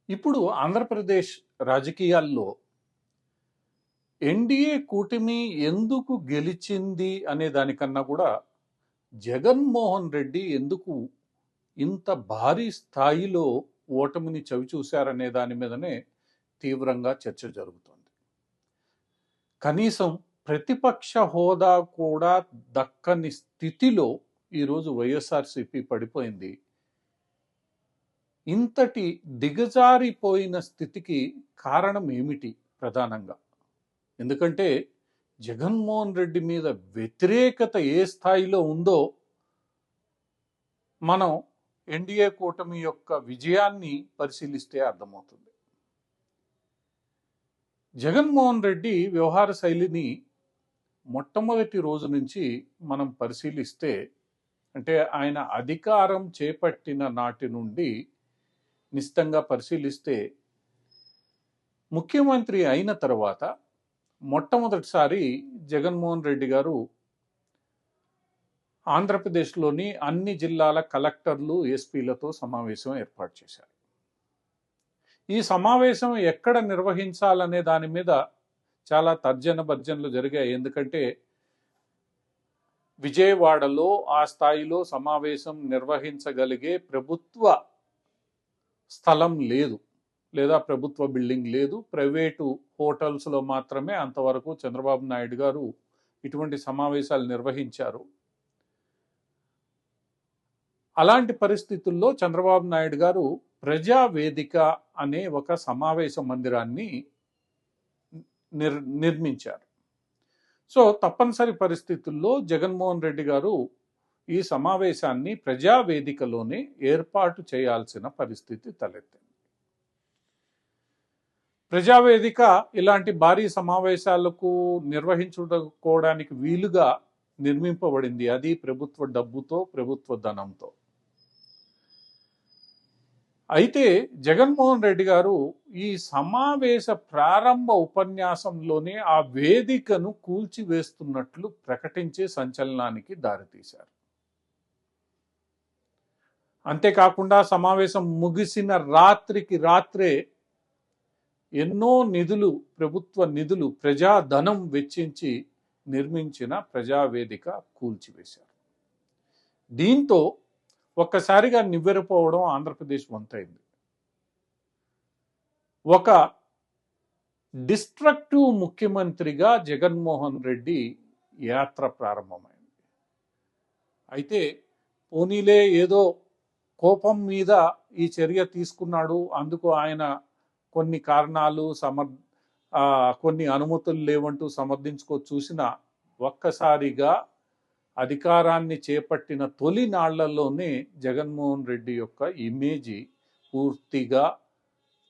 ఇప్పుడు ఆంధ్రప్రదేశ్ రాజకీయాల్లో ఎన్డీఏ కూటమి ఎందుకు గెలిచింది అనే దానికన్నా కూడా జగన్మోహన్ రెడ్డి ఎందుకు ఇంత భారీ స్థాయిలో ఓటమిని చవిచూశారనే దాని మీదనే తీవ్రంగా చర్చ జరుగుతోంది. కనీసం ప్రతిపక్ష హోదా కూడా దక్కని స్థితిలో ఈరోజు వైఎస్ఆర్సీపీ పడిపోయింది. ఇంతటి దిగజారిపోయిన స్థితికి కారణం ఏమిటి ప్రధానంగా? ఎందుకంటే జగన్మోహన్ రెడ్డి మీద వ్యతిరేకత ఏ స్థాయిలో ఉందో మనం ఎన్డీఏ కూటమి యొక్క విజయాన్ని పరిశీలిస్తే అర్థమవుతుంది. జగన్మోహన్ రెడ్డి వ్యవహార శైలిని మొట్టమొదటి రోజు నుంచి మనం పరిశీలిస్తే, అంటే ఆయన అధికారం చేపట్టిన నాటి నుండి నిశ్చితంగా పరిశీలిస్తే, ముఖ్యమంత్రి అయిన తర్వాత మొట్టమొదటిసారి జగన్మోహన్ రెడ్డి గారు ఆంధ్రప్రదేశ్లోని అన్ని జిల్లాల కలెక్టర్లు, ఎస్పీలతో సమావేశం ఏర్పాటు చేశారు. ఈ సమావేశం ఎక్కడ నిర్వహించాలనే దాని మీద చాలా తర్జన భర్జనలు జరిగాయి. ఎందుకంటే విజయవాడలో ఆ స్థాయిలో సమావేశం నిర్వహించగలిగే ప్రభుత్వ స్థలం లేదు, లేదా ప్రభుత్వ బిల్డింగ్ లేదు. ప్రైవేటు హోటల్స్లో మాత్రమే అంతవరకు చంద్రబాబు నాయుడు గారు ఇటువంటి సమావేశాలు నిర్వహించారు. అలాంటి పరిస్థితుల్లో చంద్రబాబు నాయుడు గారు ప్రజావేదిక అనే ఒక సమావేశ మందిరాన్ని నిర్మించారు. సో తప్పనిసరి పరిస్థితుల్లో జగన్మోహన్ రెడ్డి గారు ఈ సమావేశాన్ని ప్రజావేదికలోనే ఏర్పాటు చేయాల్సిన పరిస్థితి తలెత్తింది. ప్రజావేదిక ఇలాంటి భారీ సమావేశాలకు నిర్వహించుకోవడానికి వీలుగా నిర్మింపబడింది. అది ప్రభుత్వ డబ్బుతో, ప్రభుత్వ ధనంతో. అయితే జగన్మోహన్ రెడ్డి గారు ఈ సమావేశ ప్రారంభ ఉపన్యాసంలోనే ఆ వేదికను కూల్చివేస్తున్నట్లు ప్రకటించే సంచలనానికి దారితీశారు. అంతేకాకుండా సమావేశం ముగిసిన రాత్రికి రాత్రే ఎన్నో నిధులు, ప్రభుత్వ నిధులు, ప్రజాధనం వెచ్చించి నిర్మించిన ప్రజావేదిక కూల్చివేశారు. దీంతో ఒక్కసారిగా నివ్వెరపోవడం ఆంధ్రప్రదేశ్ వంతైంది. ఒక డిస్ట్రక్టివ్ ముఖ్యమంత్రిగా జగన్మోహన్ రెడ్డి యాత్ర ప్రారంభమైంది. అయితే పోనీలే, ఏదో కోపం మీద ఈ చర్య తీసుకున్నాడు, అందుకు ఆయన కొన్ని కారణాలు కొన్ని అనుమతులు లేవంటూ సమర్థించుకో చూసిన, ఒక్కసారిగా అధికారాన్ని చేపట్టిన తొలి నాళ్లలోనే జగన్మోహన్ రెడ్డి యొక్క ఇమేజీ పూర్తిగా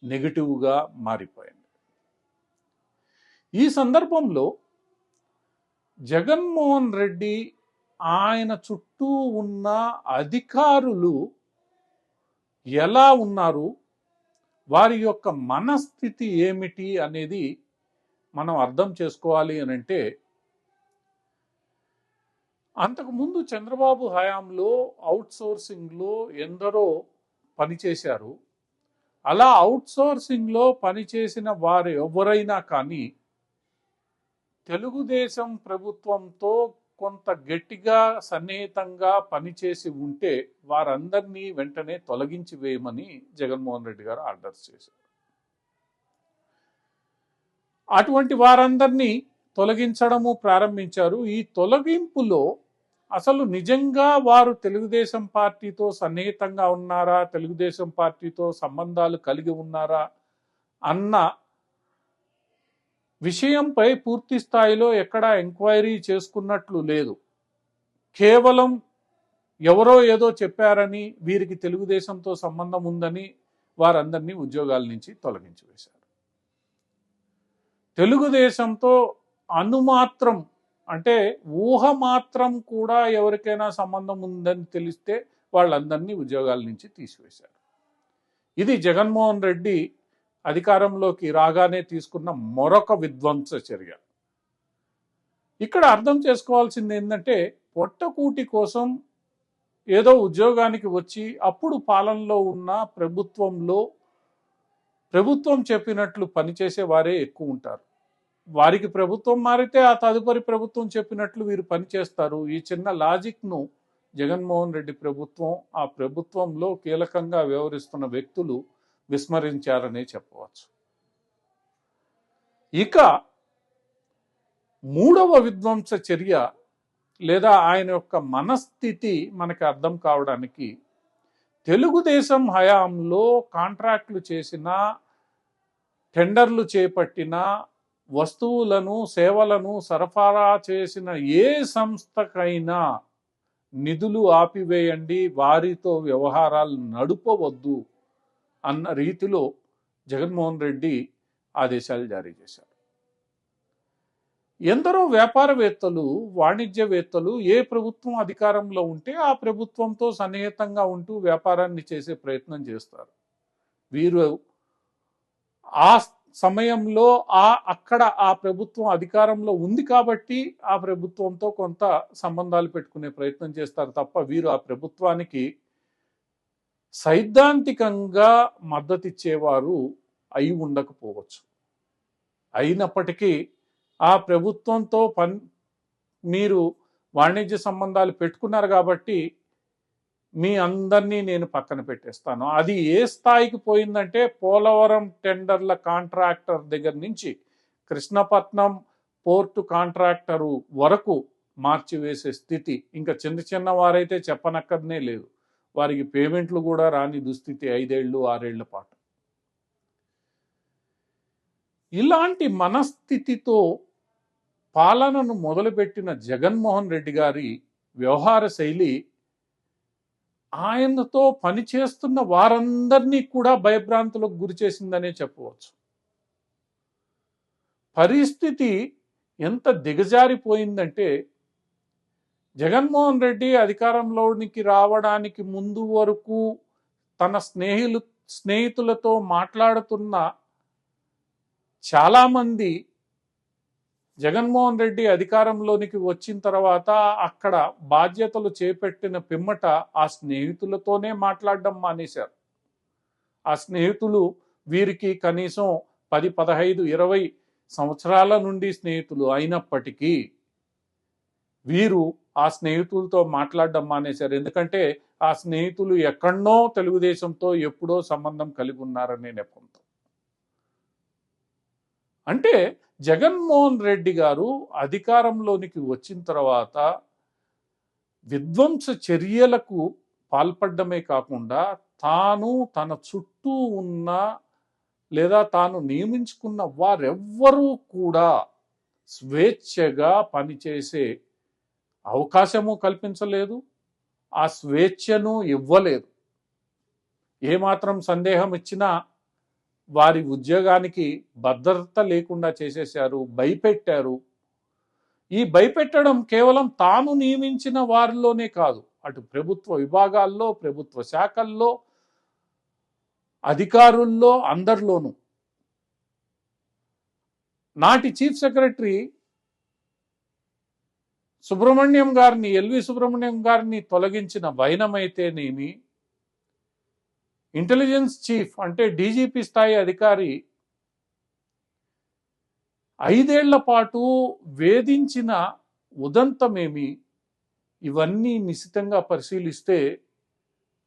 నెగిటివ్గా మారిపోయింది. ఈ సందర్భంలో జగన్మోహన్ రెడ్డి, ఆయన చుట్టూ ఉన్న అధికారులు ఎలా ఉన్నారు, వారి యొక్క మనస్థితి ఏమిటి అనేది మనం అర్థం చేసుకోవాలి అని అంటే, అంతకుముందు చంద్రబాబు హయాంలో అవుట్సోర్సింగ్లో ఎందరో పనిచేశారు. అలా అవుట్సోర్సింగ్లో పనిచేసిన వారు ఎవరైనా కానీ తెలుగుదేశం ప్రభుత్వంతో కొంత గట్టిగా సన్నిహితంగా పనిచేసి ఉంటే వారందరినీ వెంటనే తొలగించి వేయమని జగన్మోహన్ రెడ్డి గారు ఆర్డర్స్ చేశారు. అటువంటి వారందరినీ తొలగించడము ప్రారంభించారు. ఈ తొలగింపులో అసలు నిజంగా వారు తెలుగుదేశం పార్టీతో సన్నిహితంగా ఉన్నారా, తెలుగుదేశం పార్టీతో సంబంధాలు కలిగి ఉన్నారా అన్న విషయంపై పూర్తి స్థాయిలో ఎక్కడా ఎంక్వైరీ చేసుకున్నట్లు లేదు. కేవలం ఎవరో ఏదో చెప్పారని, వీరికి తెలుగుదేశంతో సంబంధం ఉందని వారందరినీ ఉద్యోగాల నుంచి తొలగించి వేశారు. తెలుగుదేశంతో అనుమాత్రం, అంటే ఊహ మాత్రం కూడా ఎవరికైనా సంబంధం ఉందని తెలిస్తే వాళ్ళందరినీ ఉద్యోగాల నుంచి తీసివేశారు. ఇది జగన్మోహన్ రెడ్డి అధికారంలోకి రాగానే తీసుకున్న మరొక విధ్వంస చర్య. ఇక్కడ అర్థం చేసుకోవాల్సింది ఏంటంటే, పొట్టకూటి కోసం ఏదో ఉద్యోగానికి వచ్చి అప్పుడు పాలనలో ఉన్న ప్రభుత్వంలో ప్రభుత్వం చెప్పినట్లు పనిచేసే వారే ఎక్కువ ఉంటారు. వారికి ప్రభుత్వం మారితే ఆ తదుపరి ప్రభుత్వం చెప్పినట్లు వీరు పనిచేస్తారు. ఈ చిన్న లాజిక్ను జగన్మోహన్ రెడ్డి ప్రభుత్వం, ఆ ప్రభుత్వంలో కీలకంగా వ్యవహరిస్తున్న వ్యక్తులు విస్మరించారనే చెప్పవచ్చు. ఇక మూడవ విధ్వంస చర్య లేదా ఆయన యొక్క మనస్థితి మనకు అర్థం కావడానికి, తెలుగుదేశం హయాంలో కాంట్రాక్టులు చేసిన, టెండర్లు చేపట్టిన, వస్తువులను సేవలను సరఫరా చేసిన ఏ సంస్థకైనా నిధులు ఆపివేయండి, వారితో వ్యవహారాలు నడుపవద్దు అన్న రీతిలో జగన్మోహన్ రెడ్డి ఆదేశాలు జారీ చేశారు. ఎందరో వ్యాపారవేత్తలు, వాణిజ్యవేత్తలు ఏ ప్రభుత్వం అధికారంలో ఉంటే ఆ ప్రభుత్వంతో సన్నిహితంగా ఉంటూ వ్యాపారాన్ని చేసే ప్రయత్నం చేస్తారు. వీరు ఆ సమయంలో అక్కడ ఆ ప్రభుత్వం అధికారంలో ఉంది కాబట్టి ఆ ప్రభుత్వంతో కొంత సంబంధాలు పెట్టుకునే ప్రయత్నం చేస్తారు తప్ప వీరు ఆ ప్రభుత్వానికి సైద్ధాంతికంగా మద్దతిచ్చేవారు అయి ఉండకపోవచ్చు. అయినప్పటికీ ఆ ప్రభుత్వంతో మీరు వాణిజ్య సంబంధాలు పెట్టుకున్నారు కాబట్టి మీ అందరినీ నేను పక్కన పెట్టేస్తాను. అది ఏ స్థాయికి పోయిందంటే పోలవరం టెండర్ల కాంట్రాక్టర్ దగ్గర నుంచి కృష్ణపట్నం పోర్టు కాంట్రాక్టరు వరకు మార్చివేసే స్థితి. ఇంకా చిన్న చిన్న వారైతే చెప్పనక్కర్నే లేదు. వారికి పేమెంట్లు కూడా రాని దుస్థితి 5 ఏళ్ళు 6 ఏళ్ల పాటు. ఇలాంటి మనస్థితితో పాలనను మొదలుపెట్టిన జగన్మోహన్ రెడ్డి గారి వ్యవహార శైలి ఆయనతో పనిచేస్తున్న వారందరినీ కూడా భయభ్రాంతులకు గురి చేసిందనే చెప్పవచ్చు. పరిస్థితి ఎంత దిగజారిపోయిందంటే, జగన్మోహన్ రెడ్డి అధికారంలోనికి రావడానికి ముందు వరకు తన స్నేహితులతో మాట్లాడుతున్న చాలామంది జగన్మోహన్ రెడ్డి అధికారంలోనికి వచ్చిన తర్వాత అక్కడ బాధ్యతలు చేపట్టిన పిమ్మట ఆ స్నేహితులతోనే మాట్లాడడం మానేశారు. ఆ స్నేహితులు వీరికి కనీసం 10, 15, 20 సంవత్సరాల నుండి స్నేహితులు అయినప్పటికీ వీరు ఆ స్నేహితులతో మాట్లాడడం మానేశారు. ఎందుకంటే ఆ స్నేహితులు ఎక్కడనో తెలుగుదేశంతో ఎప్పుడో సంబంధం కలిగి ఉన్నారనే నెపంతో. అంటే జగన్మోహన్ రెడ్డి గారు అధికారంలోనికి వచ్చిన తర్వాత విధ్వంస చర్యలకు పాల్పడమే కాకుండా తాను తన చుట్టూ ఉన్న లేదా తాను నియమించుకున్న వారెవ్వరూ కూడా స్వేచ్ఛగా పనిచేసే అవకాశము కల్పించలేదు, ఆ స్వేచ్ఛను ఇవ్వలేదు. ఏమాత్రం సందేహం ఇచ్చినా వారి ఉద్యోగానికి భద్రత లేకుండా చేసేశారు, భయపెట్టారు. ఈ భయపెట్టడం కేవలం తాను నియమించిన వారిలోనే కాదు, అటు ప్రభుత్వ విభాగాల్లో, ప్రభుత్వ శాఖల్లో, అధికారుల్లో, అందరిలోనూ. నాటి చీఫ్ సెక్రటరీ సుబ్రహ్మణ్యం గారిని, ఎల్వి సుబ్రహ్మణ్యం గారిని తొలగించిన వైనమైతేనేమి, ఇంటెలిజెన్స్ చీఫ్ అంటే డీజీపీ స్థాయి అధికారి 5 ఏళ్ల పాటు వేధించిన ఉదంతమేమి, ఇవన్నీ నిశితంగా పరిశీలిస్తే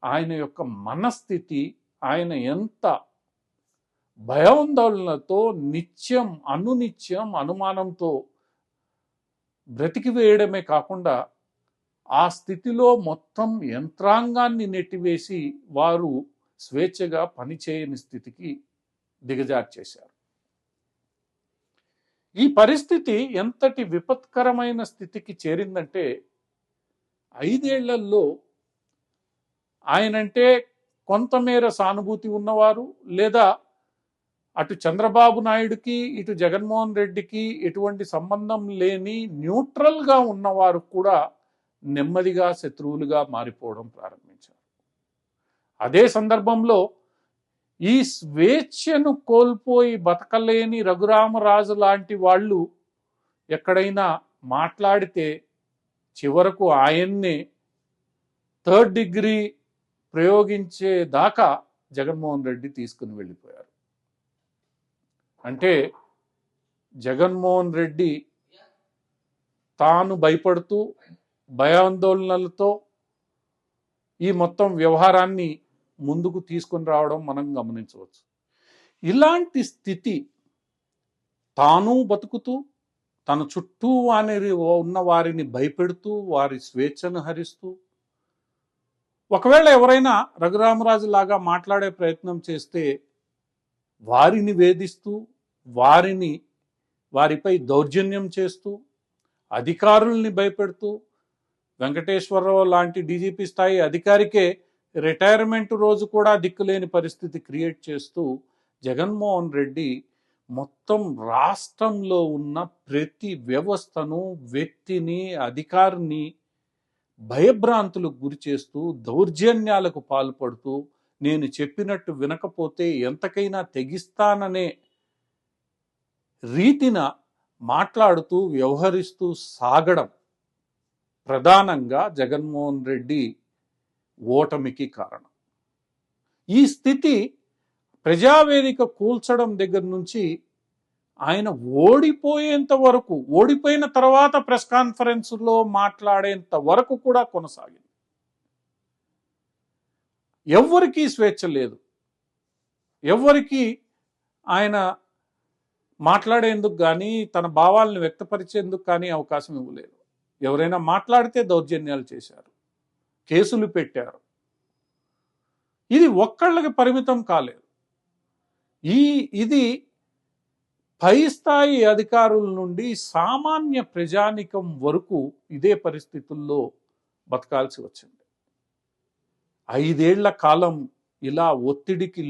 ఆయన యొక్క మనస్థితి, ఆయన ఎంత భయాందోళనతో నిత్యం అనునిత్యం అనుమానంతో బ్రతికి వేయడమే కాకుండా ఆ స్థితిలో మొత్తం యంత్రాంగాన్ని నెట్టివేసి వారు స్వేచ్ఛగా పనిచేయని స్థితికి దిగజార్చేశారు. ఈ పరిస్థితి ఎంతటి విపత్కరమైన స్థితికి చేరిందంటే 5 ఏళ్లలో ఆయనంటే కొంతమేర సానుభూతి ఉన్నవారు, లేదా అటు చంద్రబాబు నాయుడుకి ఇటు జగన్మోహన్ రెడ్డికి ఎటువంటి సంబంధం లేని న్యూట్రల్గా ఉన్నవారు కూడా నెమ్మదిగా శత్రువులుగా మారిపోవడం ప్రారంభించారు. అదే సందర్భంలో ఈ స్వేచ్ఛను కోల్పోయి బతకలేని రఘురామరాజు లాంటి వాళ్ళు ఎక్కడైనా మాట్లాడితే చివరకు ఆయన్నే 3rd డిగ్రీ ప్రయోగించే దాకా జగన్మోహన్ రెడ్డి తీసుకుని వెళ్ళిపోయారు. అంటే జగన్మోహన్ రెడ్డి తాను భయపడుతూ భయాందోళనలతో ఈ మొత్తం వ్యవహారాన్ని ముందుకు తీసుకుని రావడం మనం గమనించవచ్చు. ఇలాంటి స్థితి తాను బతుకుతూ తన చుట్టూ ఉన్న వారిని భయపెడుతూ వారి స్వేచ్ఛను హరిస్తూ, ఒకవేళ ఎవరైనా రఘురామరాజు లాగా మాట్లాడే ప్రయత్నం చేస్తే వారిని వేధిస్తూ వారిపై దౌర్జన్యం చేస్తూ అధికారుల్ని భయపెడుతూ, వెంకటేశ్వరరావు లాంటి డీజీపీ స్థాయి అధికారికే రిటైర్మెంట్ రోజు కూడా దిక్కులేని పరిస్థితి క్రియేట్ చేస్తూ జగన్మోహన్ రెడ్డి మొత్తం రాష్ట్రంలో ఉన్న ప్రతి వ్యవస్థను, వ్యక్తిని, అధికారిని భయభ్రాంతులకు గురి చేస్తూ దౌర్జన్యాలకు పాల్పడుతూ, నేను చెప్పినట్టు వినకపోతే ఎంతకైనా తెగిస్తాననే రీతిన మాట్లాడుతూ వ్యవహరిస్తూ సాగడం ప్రధానంగా జగన్మోహన్ రెడ్డి ఓటమికి కారణం. ఈ స్థితి ప్రజావేదిక కూల్చడం దగ్గర నుంచి ఆయన ఓడిపోయేంత వరకు, ఓడిపోయిన తర్వాత ప్రెస్ కాన్ఫరెన్స్లో మాట్లాడేంత వరకు కూడా కొనసాగింది. ఎవ్వరికీ స్వేచ్ఛ లేదు, ఎవ్వరికీ ఆయన మాట్లాడేందుకు కానీ తన భావాలను వ్యక్తపరిచేందుకు కానీ అవకాశం ఇవ్వలేదు. ఎవరైనా మాట్లాడితే దౌర్జన్యాలు చేశారు, కేసులు పెట్టారు. ఇది ఒక్కళ్ళకి పరిమితం కాలేదు. ఇది పై స్థాయి అధికారుల నుండి సామాన్య ప్రజానికం వరకు ఇదే పరిస్థితుల్లో బతకాల్సి వచ్చింది. 5 ఏళ్ల కాలం ఇలా ఒత్తిడికి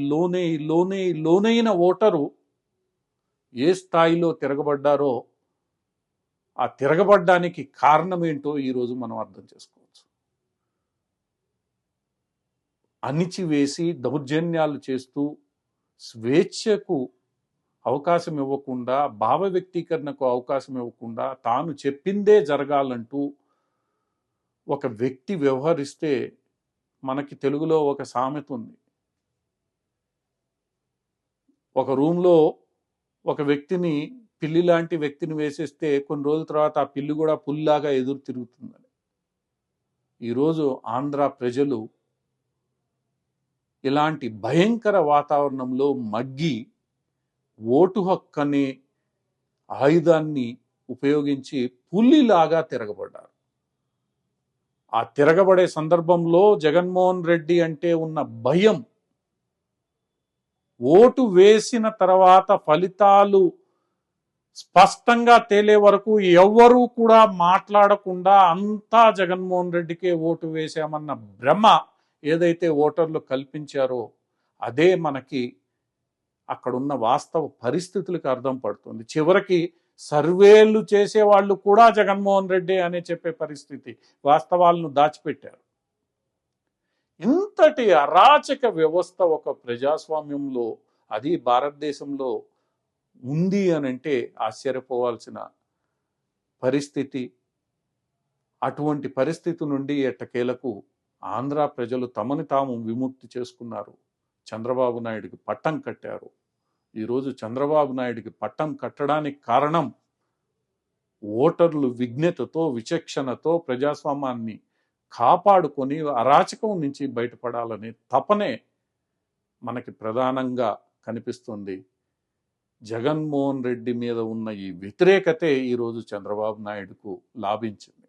లోనైన ఓటరు ఏ స్థాయిలో తిరగబడ్డారో, ఆ తిరగబడ్డానికి కారణం ఏంటో ఈరోజు మనం అర్థం చేసుకోవచ్చు. అణిచివేసి దౌర్జన్యాలు చేస్తూ, స్వేచ్ఛకు అవకాశం ఇవ్వకుండా, భావ వ్యక్తీకరణకు అవకాశం ఇవ్వకుండా, తాను చెప్పిందే జరగాలంటూ ఒక వ్యక్తి వ్యవహరిస్తే, మనకి తెలుగులో ఒక సామెత ఉంది. ఒక రూమ్లో ఒక వ్యక్తిని, పిల్లి లాంటి వ్యక్తిని వేసేస్తే కొన్ని రోజుల తర్వాత ఆ పిల్లి కూడా పుల్లాగా ఎదురు తిరుగుతుందని. ఈరోజు ఆంధ్ర ప్రజలు ఇలాంటి భయంకర వాతావరణంలో మగ్గి ఓటు హక్కు అనే ఆయుధాన్ని ఉపయోగించి పులిలాగా తిరగబడ్డారు. ఆ తిరగబడే సందర్భంలో జగన్మోహన్ రెడ్డి అంటే ఉన్న భయం, ఓటు వేసిన తర్వాత ఫలితాలు స్పష్టంగా తేలే వరకు ఎవ్వరూ కూడా మాట్లాడకుండా అంతా జగన్మోహన్ రెడ్డికే ఓటు వేశామన్న భ్రమ ఏదైతే ఓటర్లు కల్పించారో అదే మనకి అక్కడున్న వాస్తవ పరిస్థితులకు అర్థం పడుతుంది. చివరికి సర్వేలు చేసేవాళ్ళు కూడా జగన్మోహన్ రెడ్డి అనే చెప్పే పరిస్థితి, వాస్తవాలను దాచిపెట్టారు. ఇంతటి అరాచక వ్యవస్థ ఒక ప్రజాస్వామ్యంలో, అది భారతదేశంలో ఉంది అని అంటే ఆశ్చర్యపోవాల్సిన పరిస్థితి. అటువంటి పరిస్థితి నుండి ఎట్టకేలకు ఆంధ్ర ప్రజలు తమని తాము విముక్తి చేసుకున్నారు. చంద్రబాబు నాయుడికి పట్టం కట్టారు. ఈరోజు చంద్రబాబు నాయుడికి పట్టం కట్టడానికి కారణం ఓటర్లు విజ్ఞతతో, విచక్షణతో ప్రజాస్వామ్యాన్ని కాపాడుకొని అరాచకం నుంచి బయటపడాలనే తపనే మనకి ప్రధానంగా కనిపిస్తుంది. జగన్మోహన్ రెడ్డి మీద ఉన్న ఈ వ్యతిరేకతే ఈరోజు చంద్రబాబు నాయుడుకు లాభించింది.